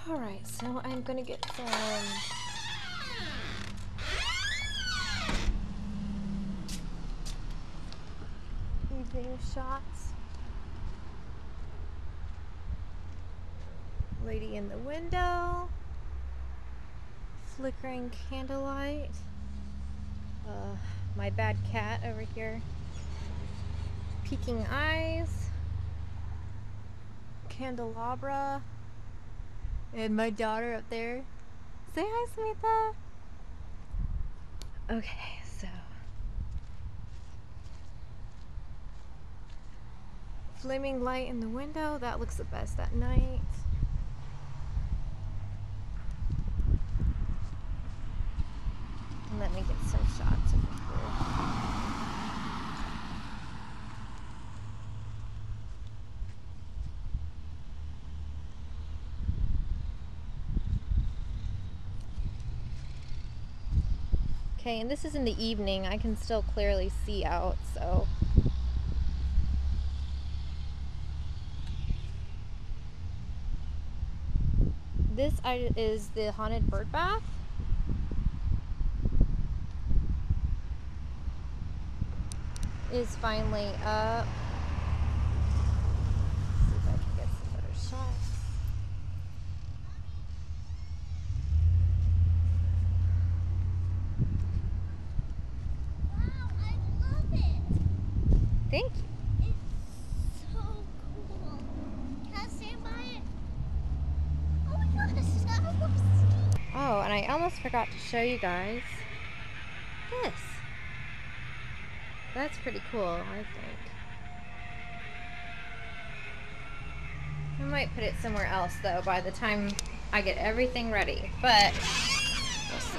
Alright, so I'm gonna get some evening shots. Lady in the window. Flickering candlelight. My bad cat over here. Peeking eyes. Candelabra. And my daughter up there. Say hi, Smitha. Okay, so. Flaming light in the window. That looks the best at night. Let me get some shots of here. Okay, and this is in the evening. I can still clearly see out, so. This is the haunted bird bath. Is finally up. Let's see if I can get some better shots. Wow, I love it. Thank you. It's so cool. Can I stand by it? Oh my gosh, that was steep. Oh, and I almost forgot to show you guys this. That's pretty cool, I think. I might put it somewhere else though by the time I get everything ready, but we'll see.